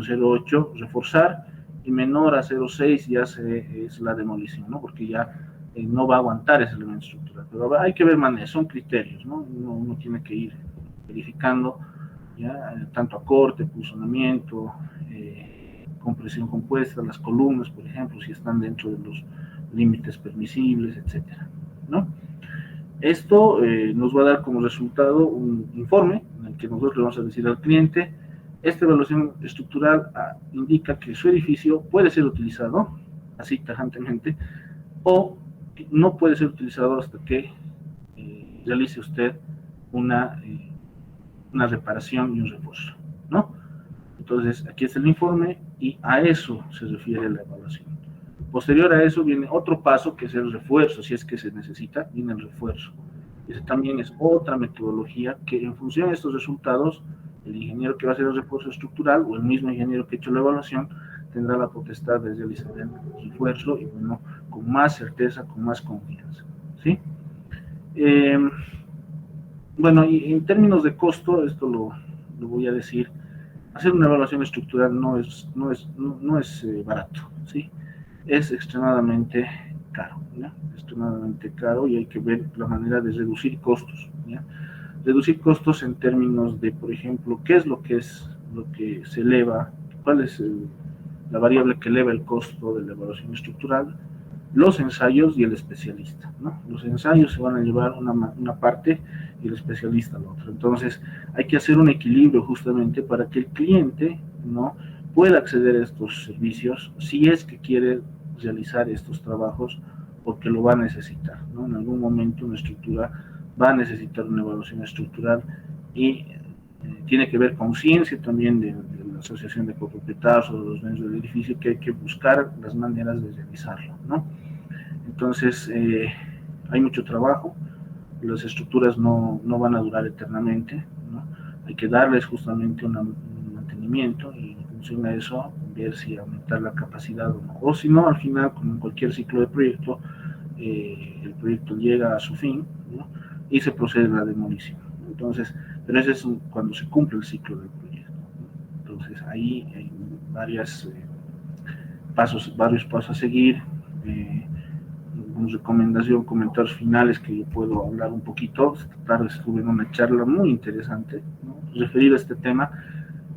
0,8 reforzar, y menor a 0,6 ya es la demolición, ¿no? Porque ya no va a aguantar ese elemento estructural. Pero hay que ver maneras, son criterios, ¿no? Uno tiene que ir verificando, ¿ya? Tanto acorte, pulsionamiento, compresión compuesta, las columnas, por ejemplo, si están dentro de los límites permisibles, etcétera, ¿no? Esto nos va a dar como resultado un informe en el que nosotros le vamos a decir al cliente: esta evaluación estructural indica que su edificio puede ser utilizado así tajantemente, o no puede ser utilizado hasta que realice usted una reparación y un refuerzo, ¿no? Entonces, aquí está el informe y a eso se refiere la evaluación. Posterior a eso viene otro paso, que es el refuerzo. Si es que se necesita, viene el refuerzo. Esa también es otra metodología que, en función de estos resultados, el ingeniero que va a hacer el refuerzo estructural o el mismo ingeniero que ha hecho la evaluación tendrá la potestad de realizar el refuerzo, y bueno, con más certeza, con más confianza, ¿sí? Bueno, y en términos de costo, esto lo voy a decir: hacer una evaluación estructural no es barato, ¿sí? Es extremadamente caro, ¿ya? Extremadamente caro, y hay que ver la manera de reducir costos, ¿ya? Reducir costos en términos de, por ejemplo, qué es lo que se eleva, cuál es la variable que eleva el costo de la evaluación estructural, los ensayos y el especialista, ¿no? Los ensayos se van a llevar una parte y el especialista la otra. Entonces, hay que hacer un equilibrio justamente para que el cliente, ¿no?, pueda acceder a estos servicios si es que quiere realizar estos trabajos, porque lo va a necesitar, ¿no? En algún momento una estructura va a necesitar una evaluación estructural, y tiene que ver con ciencia también de la asociación de copropietarios o de los dueños del edificio, que hay que buscar las maneras de realizarlo, ¿no? Entonces, hay mucho trabajo, las estructuras no van a durar eternamente, ¿no? Hay que darles justamente un mantenimiento y en función a eso ver si aumentar la capacidad o no. O si no, al final, como en cualquier ciclo de proyecto, el proyecto llega a su fin, ¿no? Y se procede a la demolición. Entonces, pero ese es cuando se cumple el ciclo del proyecto, ¿no? Entonces, ahí hay varios pasos a seguir. Como recomendación, comentarios finales que yo puedo hablar un poquito. Esta tarde estuve en una charla muy interesante, ¿no?, referida a este tema,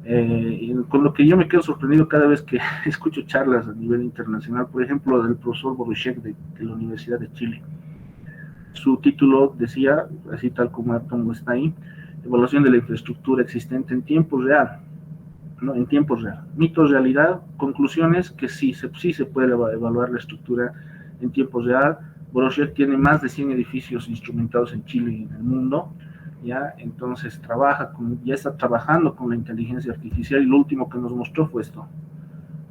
y con lo que yo me quedo sorprendido cada vez que escucho charlas a nivel internacional, por ejemplo, del profesor Boruchek de la Universidad de Chile. Su título decía, así tal como pongo está ahí, evaluación de la infraestructura existente en tiempo real, ¿no? En tiempo real. Mitos, realidad, conclusiones que sí se puede evaluar la estructura en tiempo real. Boruchek tiene más de 100 edificios instrumentados en Chile y en el mundo, ¿ya? Entonces ya está trabajando con la inteligencia artificial, y lo último que nos mostró fue esto,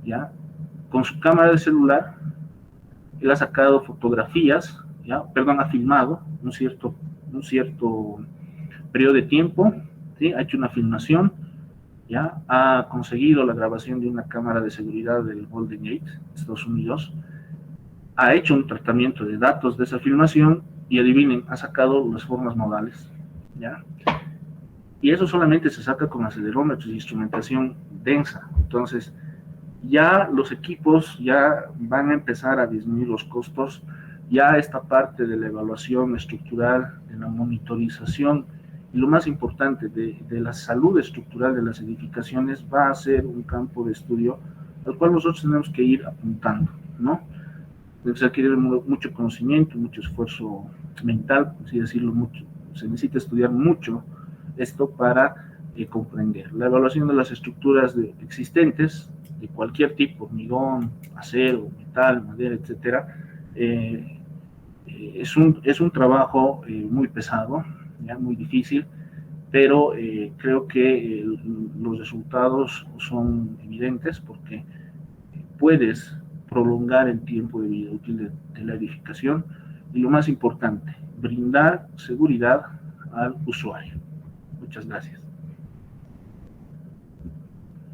¿ya? Con su cámara de celular, él ha sacado fotografías, ¿ya? Ha filmado un cierto periodo de tiempo, ¿sí? Ha hecho una filmación, ¿ya? Ha conseguido la grabación de una cámara de seguridad del Golden Gate, Estados Unidos, ha hecho un tratamiento de datos de esa filmación y adivinen, ha sacado las formas modales, ¿ya? Y eso solamente se saca con acelerómetros y instrumentación densa. Entonces, ya los equipos ya van a empezar a disminuir los costos, ya esta parte de la evaluación estructural, de la monitorización y lo más importante, de la salud estructural de las edificaciones va a ser un campo de estudio al cual nosotros tenemos que ir apuntando, ¿no? Se requiere mucho conocimiento, mucho esfuerzo mental, por así decirlo, se necesita estudiar mucho esto para comprender. La evaluación de las estructuras existentes, de cualquier tipo, hormigón, acero, metal, madera, etcétera, es un trabajo muy pesado, ¿ya? Muy difícil, pero creo que los resultados son evidentes porque puedes prolongar el tiempo de vida útil de la edificación y lo más importante, brindar seguridad al usuario. Muchas gracias.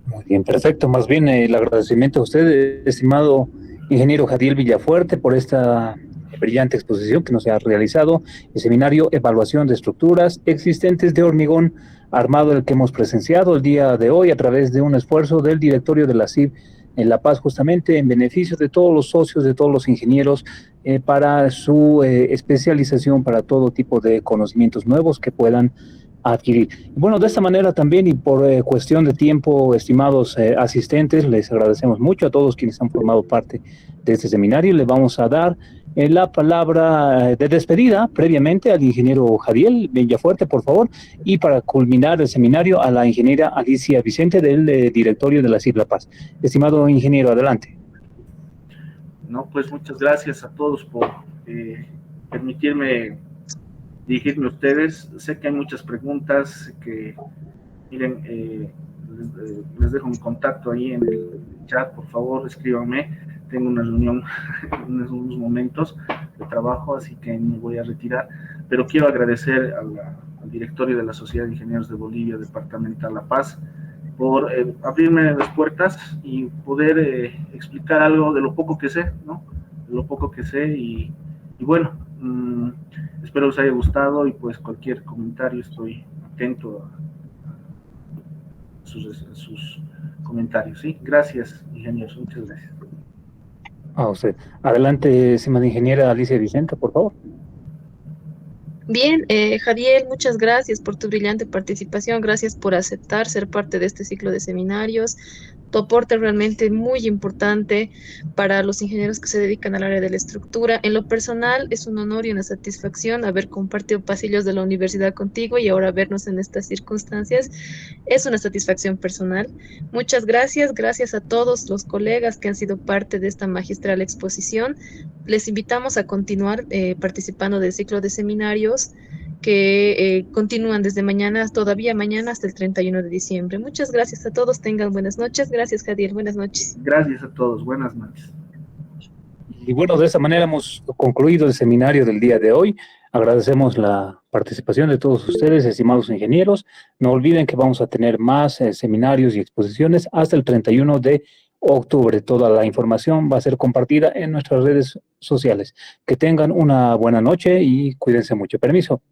Muy bien, perfecto. Más bien el agradecimiento a usted, estimado ingeniero Jadiel Villafuerte, por esta brillante exposición que nos ha realizado, el seminario Evaluación de Estructuras Existentes de Hormigón Armado, el que hemos presenciado el día de hoy a través de un esfuerzo del directorio de la CIB en La Paz, justamente en beneficio de todos los socios, de todos los ingenieros, para su especialización, para todo tipo de conocimientos nuevos que puedan adquirir. Bueno, de esta manera también, y por cuestión de tiempo, estimados asistentes, les agradecemos mucho a todos quienes han formado parte de este seminario. Le vamos a dar la palabra de despedida previamente al ingeniero Jadiel Villafuerte, por favor, y para culminar el seminario a la ingeniera Alicia Vicente del directorio de la CIB La Paz. Estimado ingeniero, adelante. No, pues muchas gracias a todos por permitirme dirigirme a ustedes. Sé que hay muchas preguntas, que miren, les dejo mi contacto ahí en el chat, por favor, escríbanme. Tengo una reunión en unos momentos de trabajo, así que me voy a retirar, pero quiero agradecer al directorio de la Sociedad de Ingenieros de Bolivia, Departamental La Paz, por abrirme las puertas y poder explicar algo de lo poco que sé, ¿no? De lo poco que sé, y bueno, espero les haya gustado, y pues cualquier comentario estoy atento a sus comentarios, ¿sí? Gracias, ingenieros, muchas gracias. A usted. Adelante, estimada ingeniera Alicia Vicente, por favor. Bien, Jadiel, muchas gracias por tu brillante participación, gracias por aceptar ser parte de este ciclo de seminarios. Tu aporte realmente muy importante para los ingenieros que se dedican al área de la estructura. En lo personal, es un honor y una satisfacción haber compartido pasillos de la universidad contigo y ahora vernos en estas circunstancias. Es una satisfacción personal. Muchas gracias, gracias a todos los colegas que han sido parte de esta magistral exposición. Les invitamos a continuar participando del ciclo de seminarios que continúan desde mañana, todavía mañana hasta el 31 de diciembre. Muchas gracias a todos, tengan buenas noches. Gracias, Jadiel, buenas noches. Gracias a todos, buenas noches. Y bueno, de esta manera hemos concluido el seminario del día de hoy. Agradecemos la participación de todos ustedes, estimados ingenieros. No olviden que vamos a tener más seminarios y exposiciones hasta el 31 de octubre. Toda la información va a ser compartida en nuestras redes sociales. Que tengan una buena noche y cuídense mucho. Permiso.